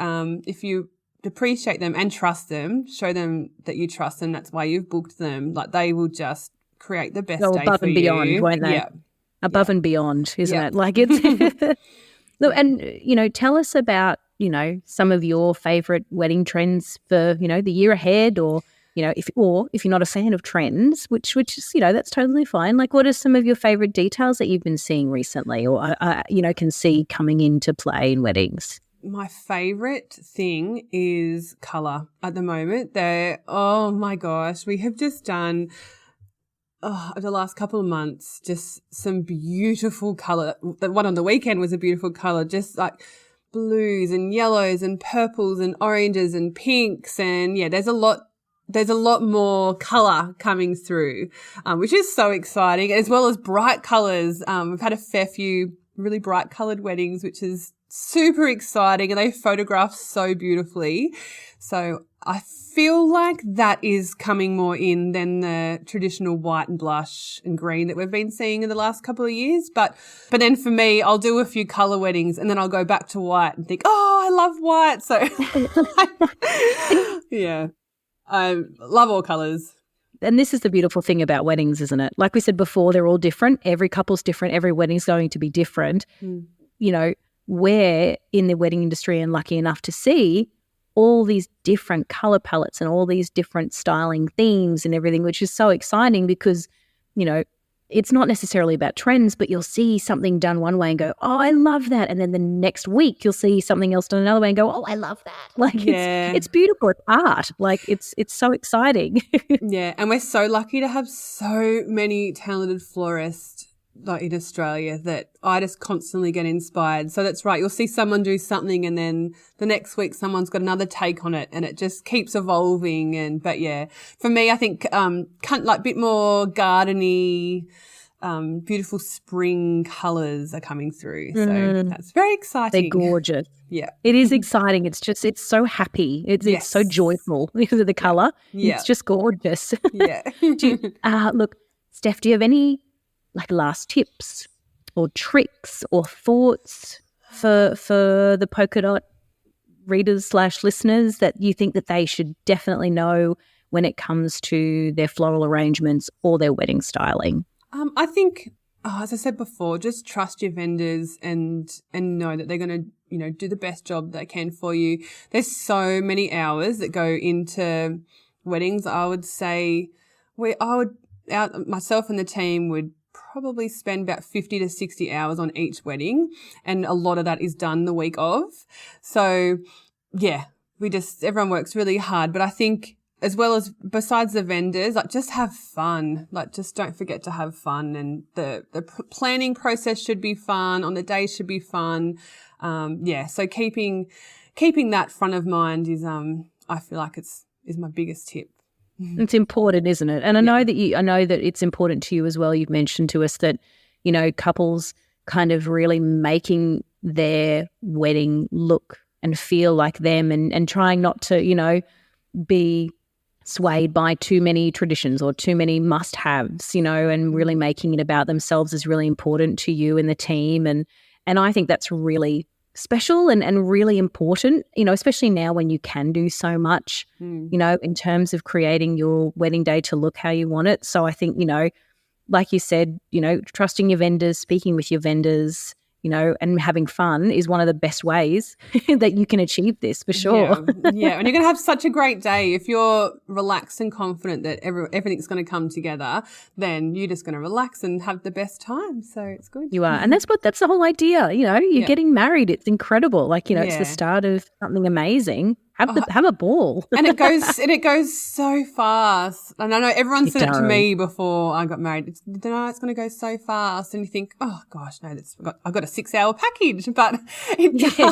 if you appreciate them and trust them, show them that you trust them, that's why you've booked them, like they will just create the best day above for and you. Beyond, won't they? Above and beyond, isn't it? Like it's look, and tell us about some of your favorite wedding trends for the year ahead, or if you're not a fan of trends, which is that's totally fine. Like, what are some of your favorite details that you've been seeing recently, or can see coming into play in weddings? My favorite thing is color at the moment. Oh my gosh, we have just done over the last couple of months just some beautiful color. The one on the weekend was a beautiful color, just like blues and yellows and purples and oranges and pinks, and there's a lot more colour coming through, which is so exciting, as well as bright colours. We've had a fair few really bright coloured weddings, which is super exciting, and they photograph so beautifully. So I feel like that is coming more in than the traditional white and blush and green that we've been seeing in the last couple of years. But then for me, I'll do a few colour weddings and then I'll go back to white and think, I love white. So I love all colours. And this is the beautiful thing about weddings, isn't it? Like we said before, they're all different. Every couple's different. Every wedding's going to be different. we're in the wedding industry and lucky enough to see all these different color palettes and all these different styling themes and everything, which is so exciting because, you know, it's not necessarily about trends, but you'll see something done one way and go, oh, I love that. And then the next week you'll see something else done another way and go, oh, I love that. Like it's beautiful. It's art. Like it's so exciting. Yeah. And we're so lucky to have so many talented florists like in Australia that I just constantly get inspired. So that's right. You'll see someone do something and then the next week someone's got another take on it and it just keeps evolving. But yeah, for me, I think, like a bit more gardeny, beautiful spring colours are coming through. So that's very exciting. They're gorgeous. Yeah. It is exciting. It's so happy. It's so joyful because of the colour. Yeah. It's just gorgeous. Yeah. Look, Steph, do you have any like last tips or tricks or thoughts for the polka dot readers / listeners that you think that they should definitely know when it comes to their floral arrangements or their wedding styling? I think, as I said before, just trust your vendors and know that they're going to, do the best job they can for you. There's so many hours that go into weddings. I would say myself and the team would probably spend about 50 to 60 hours on each wedding, and a lot of that is done the week of. So yeah, everyone works really hard, but I think as well as besides the vendors, like just have fun, like just don't forget to have fun, and the planning process should be fun, on the day should be fun. So keeping that front of mind is I feel like is my biggest tip. It's important, isn't it? And I know that it's important to you as well. You've mentioned to us that, couples kind of really making their wedding look and feel like them and trying not to, be swayed by too many traditions or too many must-haves, and really making it about themselves is really important to you and the team. And I think that's really special and really important, especially now when you can do so much, in terms of creating your wedding day to look how you want it. So I think, like you said, trusting your vendors, speaking with your vendors, and having fun is one of the best ways that you can achieve this for sure. Yeah. And you're going to have such a great day. If you're relaxed and confident that everything's going to come together, then you're just going to relax and have the best time. So it's good. You are. And that's the whole idea. You're getting married. It's incredible. Like, it's the start of something amazing. Have a ball. And it goes so fast. And I know everyone said it to me before I got married. It's going to go so fast. And you think, oh gosh, no, I've got a 6-hour package, but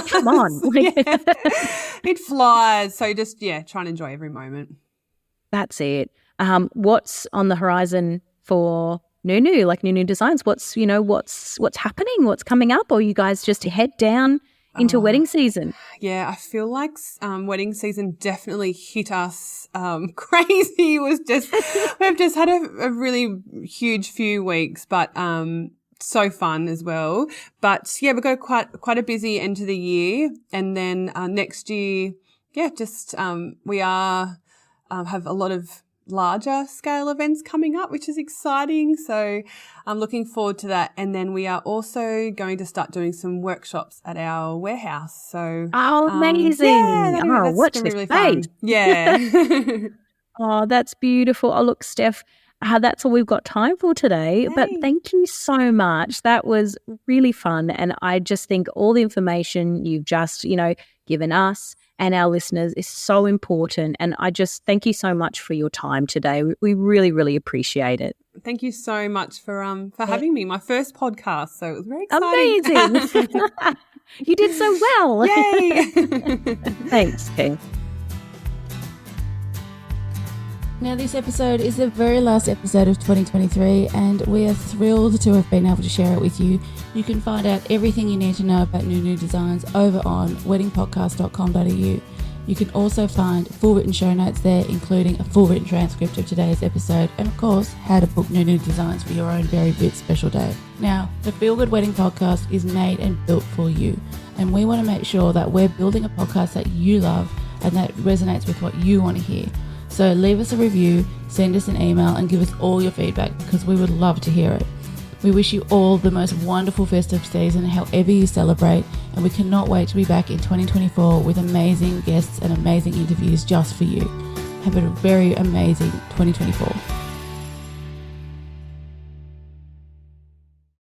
come on. It flies. So just, try and enjoy every moment. That's it. What's on the horizon for Nunu, like Nunu Designs? What's happening? What's coming up? Or you guys just head down into wedding season? Yeah, I feel like wedding season definitely hit us crazy. We've just had a really huge few weeks, but so fun as well. But yeah, we've got quite a busy end to the year, and then next year, we have a lot of larger scale events coming up, which is exciting. So I'm looking forward to that. And then we are also going to start doing some workshops at our warehouse. So amazing. Watch this really fun. Yeah. Oh, that's beautiful. Oh, look, Steph, that's all we've got time for today. Hey. But thank you so much. That was really fun. And I just think all the information you've just, given us and our listeners is so important. And I just thank you so much for your time today. We really, really appreciate it. Thank you so much for having me. My first podcast, so it was very exciting. Amazing. You did so well. Yay. Thanks, King. Now, this episode is the very last episode of 2023, and we are thrilled to have been able to share it with you. You can find out everything you need to know about Nunu Designs over on weddingpodcast.com.au. You can also find full written show notes there, including a full written transcript of today's episode, and of course, how to book Nunu Designs for your own very bit special day. Now, the Feel Good Wedding Podcast is made and built for you, and we want to make sure that we're building a podcast that you love and that resonates with what you want to hear. So leave us a review, send us an email, and give us all your feedback, because we would love to hear it. We wish you all the most wonderful festive season, however you celebrate, and we cannot wait to be back in 2024 with amazing guests and amazing interviews just for you. Have a very amazing 2024.